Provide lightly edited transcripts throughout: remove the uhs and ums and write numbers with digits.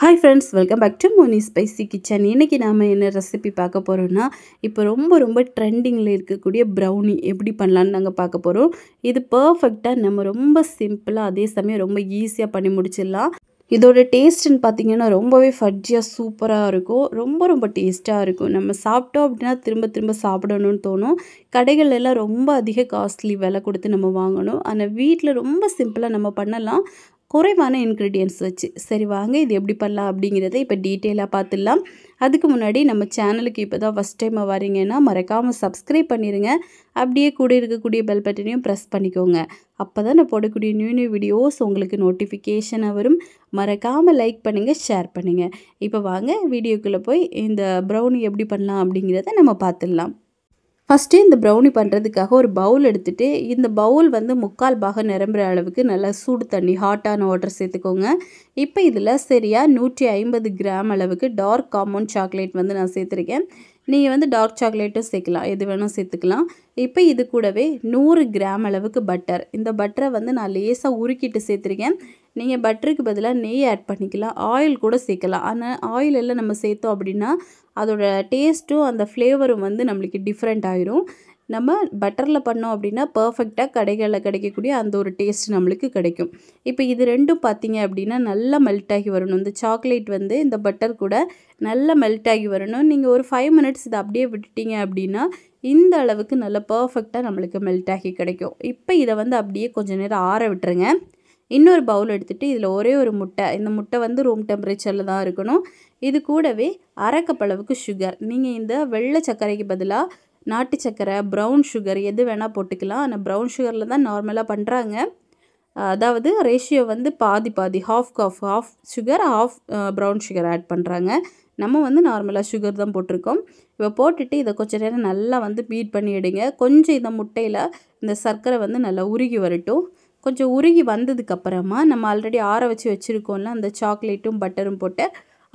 Hi friends, welcome back to Moni Spicy Kitchen. இன்னைக்கு நாம என்ன ரெசிபி பார்க்க போறோம்னா, இப்போ ரொம்ப ட்ரெண்டிங்ல இருக்கக்கூடிய ப்ரௌனி எப்படி பண்ணலாம்னு நாங்க பார்க்க போறோம். இது பெர்ஃபெக்ட்டா நம்ம ரொம்ப சிம்பிளா அதே சமயம் ரொம்ப ஈஸியா பண்ணி முடிச்சிடலாம். இதோட டேஸ்ட்னு பார்த்தீங்கன்னா ரொம்பவே ஃபட்ஜியா சூப்பரா இருக்கும். ரொம்ப டேஸ்டா இருக்கும். நம்ம சாப்பிட்டோம் அப்படினா திரும்ப சாப்பிடணும்னு தோணும். கடைகள்ல எல்லாம் ரொம்ப அதிக காஸ்ட்லி விலை கொடுத்து நம்ம வாங்கணும். ஆனா வீட்ல ரொம்ப சிம்பிளா நம்ம பண்ணலாம். குறைவான இன்கிரிடியன்ட்ஸ் வச்சு. சரி வாங்க இது எப்படி பண்ணலாம் அப்படிங்கிறத இப்போ டீட்டெயிலாக பார்த்துடலாம். அதுக்கு முன்னாடி நம்ம சேனலுக்கு இப்போ தான் ஃபஸ்ட் டைம் வரீங்கன்னா மறக்காமல் சப்ஸ்கிரைப் பண்ணிடுங்க. அப்படியே கூட இருக்கக்கூடிய பெல் பட்டனையும் ப்ரெஸ் பண்ணிக்கோங்க. அப்போ தான் நான் போடக்கூடிய நியூ வீடியோஸ் உங்களுக்கு நோட்டிஃபிகேஷனாக வரும். மறக்காமல் லைக் பண்ணுங்கள், ஷேர் பண்ணுங்கள். இப்போ வாங்க வீடியோக்குள்ளே போய் இந்த ப்ரௌனி எப்படி பண்ணலாம் அப்படிங்கிறத நம்ம பார்த்துடலாம். ஃபஸ்ட்டு இந்த ப்ரௌனி பண்ணுறதுக்காக ஒரு பவுல் எடுத்துகிட்டு இந்த பவுல் வந்து 3/4 பாகம் நிரம்புற அளவுக்கு நல்லா சூடு தண்ணி ஹாட்டான வாட்டர் சேர்த்துக்கோங்க. இப்போ இதில் சரியாக 150 கிராம் அளவுக்கு டார்க் காம்பவுண்ட் சாக்லேட் வந்து நான் சேர்த்துருக்கேன். நீங்கள் வந்து டார்க் சாக்லேட்டும் சேர்க்கலாம், எது வேணும் சேர்த்துக்கலாம். இப்போ இது கூடவே 100 கிராம் அளவுக்கு பட்டர். இந்த பட்டரை வந்து நான் லேசாக உருக்கிட்டு சேர்த்துருக்கேன். நீங்கள் பட்டருக்கு பதிலாக நெய் ஆட் பண்ணிக்கலாம், ஆயில் கூட சேர்க்கலாம். ஆனால் ஆயில் எல்லாம் நம்ம சேர்த்தோம் அப்படின்னா அதோட டேஸ்ட்டும் அந்த ஃப்ளேவரும் வந்து நம்மளுக்கு டிஃப்ரெண்ட் ஆயிரும். நம்ம பட்டரில் பண்ணோம் அப்படின்னா பர்ஃபெக்டாக கடைகளில் கிடைக்கக்கூடிய அந்த ஒரு டேஸ்ட் நம்மளுக்கு கிடைக்கும். இப்போ இது ரெண்டும் பார்த்தீங்க அப்படின்னா நல்லா மெல்ட் ஆகி வரணும். இந்த சாக்லேட் வந்து இந்த பட்டர் கூட நல்லா மெல்ட் ஆகி வரணும். நீங்கள் ஒரு 5 மினிட்ஸ் இதை அப்படியே விட்டுட்டீங்க அப்படின்னா இந்த அளவுக்கு நல்லா பர்ஃபெக்டாக நம்மளுக்கு மெல்ட் ஆகி கிடைக்கும். இப்போ இதை வந்து அப்படியே கொஞ்சம் நேரம் ஆற விட்டுருங்க. இன்னொரு பவுல் எடுத்துகிட்டு இதில் ஒரே ஒரு முட்டை, இந்த முட்டை வந்து ரூம் டெம்பரேச்சரில் தான் இருக்கணும். இது கூடவே 1/2 கப் அளவுக்கு சுகர். நீங்கள் இந்த வெள்ளை சர்க்கரைக்கு பதிலாக நாட்டு சர்க்கரை, ப்ரௌன் சுகர் எது வேணால் போட்டுக்கலாம். ஆனால் ப்ரௌன் சுகரில் தான் நார்மலாக பண்ணுறாங்க. அதாவது ரேஷியோ வந்து பாதி half sugar half brown sugar add பண்ணுறாங்க. நம்ம வந்து நார்மலாக சுகர் தான் போட்டிருக்கோம். இப்போ போட்டுட்டு இதை கொஞ்சம் நேரம் நல்லா வந்து பீட் பண்ணி எடுங்க. கொஞ்சம் இந்த முட்டையில் இந்த சர்க்கரை வந்து நல்லா உருகி வரட்டும். கொஞ்சம் உருகி வந்ததுக்கப்புறமா நம்ம ஆல்ரெடி ஆற வச்சு வச்சுருக்கோம்ல அந்த சாக்லேட்டும் பட்டரும் போட்டு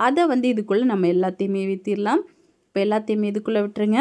அதை வந்து இதுக்குள்ளே நம்ம எல்லாத்தையுமே ஊற்றிடலாம். இப்போ எல்லாத்தையுமே இதுக்குள்ளே விட்டுருங்க.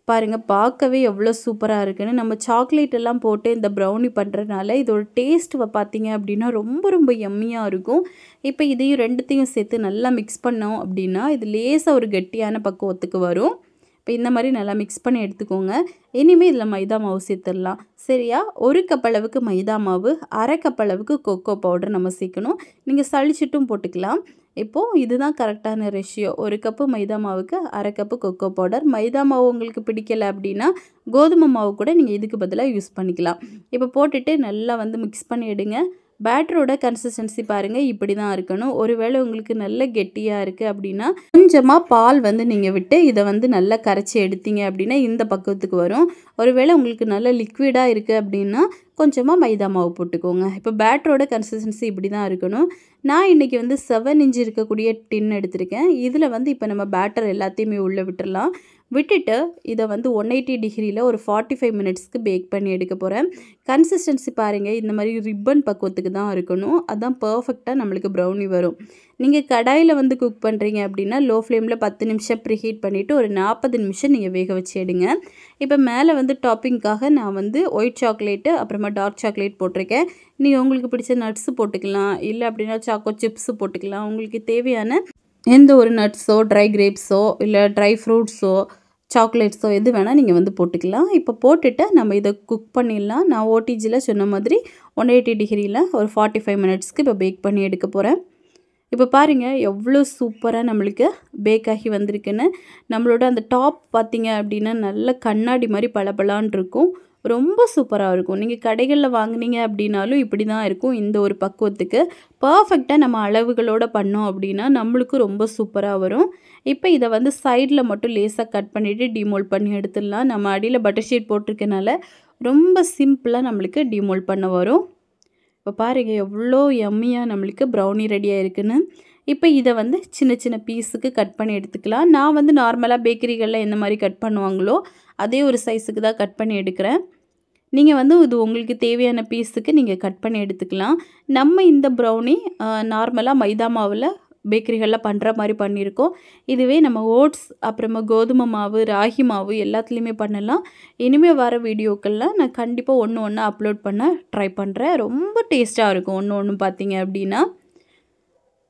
பாருங்கள் பார்க்கவே எவ்வளோ சூப்பராக இருக்குன்னு. நம்ம சாக்லேட் எல்லாம் போட்டு இந்த ப்ரௌனி பண்ணுறதுனால இதோட டேஸ்ட் பார்த்தீங்க அப்படின்னா ரொம்ப யம்மியாக இருக்கும். இப்போ இதையும் ரெண்டுத்தையும் சேர்த்து நல்லா மிக்ஸ் பண்ணோம் அப்படின்னா இது லேசாக ஒரு கெட்டியான பக்குவத்துக்கு வரும். இப்போ இந்த மாதிரி நல்லா மிக்ஸ் பண்ணி எடுத்துக்கோங்க. இனிமேல் இதில் மைதா மாவு சேர்த்துடலாம். சரியா 1 கப் அளவுக்கு மைதா மாவு, 1/2 கப் அளவுக்கு கொக்கோ பவுடர் நம்ம சேர்க்கணும். நீங்கள் சளிச்சிட்டும் போட்டுக்கலாம். இப்போது இதுதான் கரெக்டான ரேஷியோ. 1 கப்பு மைதா மாவுக்கு 1/2 கப்பு கொக்கோ பவுடர். மைதா மாவு உங்களுக்கு பிடிக்கலை அப்படின்னா கோதுமை மாவு கூட நீங்கள் இதுக்கு பதிலாக யூஸ் பண்ணிக்கலாம். இப்போ போட்டுட்டு நல்லா வந்து மிக்ஸ் பண்ணி எடுங்க. பேட்டரோட கன்சிஸ்டன்சி பாருங்கள் இப்படி தான் இருக்கணும். ஒருவேளை உங்களுக்கு நல்ல கெட்டியாக இருக்குது அப்படின்னா கொஞ்சமாக பால் வந்து நீங்கள் விட்டு இதை வந்து நல்லா கரைச்சி எடுத்தீங்க அப்படின்னா இந்த பக்குவத்துக்கு வரும். ஒருவேளை உங்களுக்கு நல்ல லிக்விடாக இருக்குது அப்படின்னா கொஞ்சமாக மைதா மாவு போட்டுக்கோங்க. இப்போ பேட்டரோட கன்சிஸ்டன்சி இப்படி தான் இருக்கணும். நான் இன்றைக்கி வந்து 7 இன்ச் இருக்கக்கூடிய டின் எடுத்திருக்கேன். இதில் வந்து இப்போ நம்ம பேட்டர் எல்லாத்தையுமே உள்ளே விட்டுடலாம். விட்டுட்டு இதை வந்து 180 டிகிரியில் ஒரு 45 மினிட்ஸ்க்கு பேக் பண்ணி எடுக்க போகிறேன். கன்சிஸ்டன்சி பாருங்கள் இந்த மாதிரி ரிப்பன் பக்குவத்துக்கு தான் இருக்கணும். அதுதான் பர்ஃபெக்டாக நம்மளுக்கு ப்ரௌனி வரும். நீங்கள் கடாயில் வந்து குக் பண்ணுறீங்க அப்படின்னா லோ ஃப்ளேமில் 10 நிமிஷம் ப்ரீஹீட் பண்ணிவிட்டு ஒரு 40 நிமிஷம் நீங்கள் வேக வச்சு எடுங்க. இப்போ மேலே வந்து டாப்பிங்காக நான் வந்து ஒயிட் சாக்லேட்டு அப்புறமா டார்க் சாக்லேட் போட்டிருக்கேன். நீங்கள் உங்களுக்கு பிடிச்ச நட்ஸு போட்டுக்கலாம், இல்லை அப்படின்னா சாக்கோ சிப்ஸு போட்டுக்கலாம். உங்களுக்கு தேவையான எந்த ஒரு நட்ஸோ ட்ரை கிரேப்ஸோ இல்லை ட்ரை ஃப்ரூட்ஸோ சாக்லேட்ஸோ எது வேணால் நீங்கள் வந்து போட்டுக்கலாம். இப்போ போட்டுட்டு நம்ம இதை குக் பண்ணிடலாம். நான் ஓடிஜியில் சொன்ன மாதிரி 180 டிகிரியில் ஒரு 45 மினிட்ஸ்க்கு இப்போ பேக் பண்ணி எடுக்க போகிறேன். இப்போ பாருங்கள் எவ்வளோ சூப்பராக நம்மளுக்கு பேக் ஆகி வந்திருக்குன்னு. நம்மளோட அந்த டாப் பார்த்தீங்க அப்படின்னா நல்ல கண்ணாடி மாதிரி பளபளன்னு இருக்கும். ரொம்ப சூப்பராக இருக்கும். நீங்கள் கடைகளில் வாங்கினீங்க அப்படின்னாலும் இப்படி தான் இருக்கும். இந்த ஒரு பக்குவத்துக்கு பர்ஃபெக்டாக நம்ம அளவுகளோடு பண்ணோம் அப்படின்னா நம்மளுக்கு ரொம்ப சூப்பராக வரும். இப்போ இதை வந்து சைடில் மட்டும் லேசாக கட் பண்ணிவிட்டு டிமோல்ட் பண்ணி எடுத்துடலாம். நம்ம அடியில் பட்டர் ஷீட் போட்டிருக்கனால ரொம்ப சிம்பிளாக நம்மளுக்கு டிமோல்ட் பண்ண வரும். இப்போ பாருங்கள் எவ்வளோ யம்மியாக நம்மளுக்கு ப்ரௌனி ரெடியாக இருக்குன்னு. இப்போ இதை வந்து சின்ன பீஸுக்கு கட் பண்ணி எடுத்துக்கலாம். நான் வந்து நார்மலாக பேக்கரிகளில் எந்த மாதிரி கட் பண்ணுவாங்களோ அதே ஒரு சைஸுக்கு தான் கட் பண்ணி எடுக்கிறேன். நீங்கள் வந்து இது உங்களுக்கு தேவையான பீஸுக்கு நீங்கள் கட் பண்ணி எடுத்துக்கலாம். நம்ம இந்த ப்ரௌனி நார்மலாக மைதா மாவில் பேக்கரிகளில் பண்ணுற மாதிரி பண்ணியிருக்கோம். இதுவே நம்ம ஓட்ஸ் அப்புறமா கோதுமை மாவு, ராகி மாவு எல்லாத்துலேயுமே பண்ணலாம். இனிமேல் வர வீடியோக்களில் நான் கண்டிப்பாக ஒன்று அப்லோட் பண்ண ட்ரை பண்ணுறேன். ரொம்ப டேஸ்ட்டாக இருக்கும் ஒன்று பார்த்தீங்க அப்படின்னா.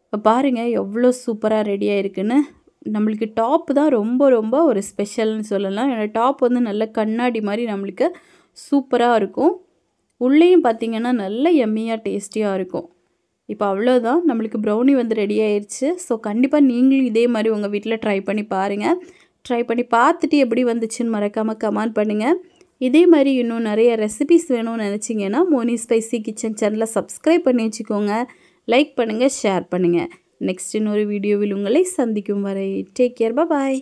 இப்போ பாருங்கள் எவ்வளோ சூப்பராக ரெடியாக இருக்குன்னு. நம்மளுக்கு டாப் தான் ரொம்ப ரொம்ப ஒரு ஸ்பெஷல்னு சொல்லலாம். ஏன்னா டாப் வந்து நல்ல கண்ணாடி மாதிரி நம்மளுக்கு சூப்பராக இருக்கும். உள்ளேயும் பார்த்திங்கன்னா நல்ல எம்மியாக டேஸ்டியாக இருக்கும். இப்போ அவ்வளோதான், நம்மளுக்கு ப்ரௌனி வந்து ரெடி ஆயிடுச்சு. ஸோ கண்டிப்பாக நீங்களும் இதே மாதிரி உங்கள் வீட்டில் ட்ரை பண்ணி பாருங்கள். ட்ரை பண்ணி பார்த்துட்டு எப்படி வந்துச்சுன்னு மறக்காமல் கமெண்ட் பண்ணுங்கள். இதே மாதிரி இன்னும் நிறைய ரெசிபிஸ் வேணும்னு நினச்சிங்கன்னா மோனி ஸ்பைசி கிச்சன் சேனலை சப்ஸ்கிரைப் பண்ணி வச்சுக்கோங்க. லைக் பண்ணுங்கள், ஷேர் பண்ணுங்கள். நெக்ஸ்ட் இன்னொரு வீடியோவில் உங்களை சந்திக்கும் வரை டேக் கேர், பாய்.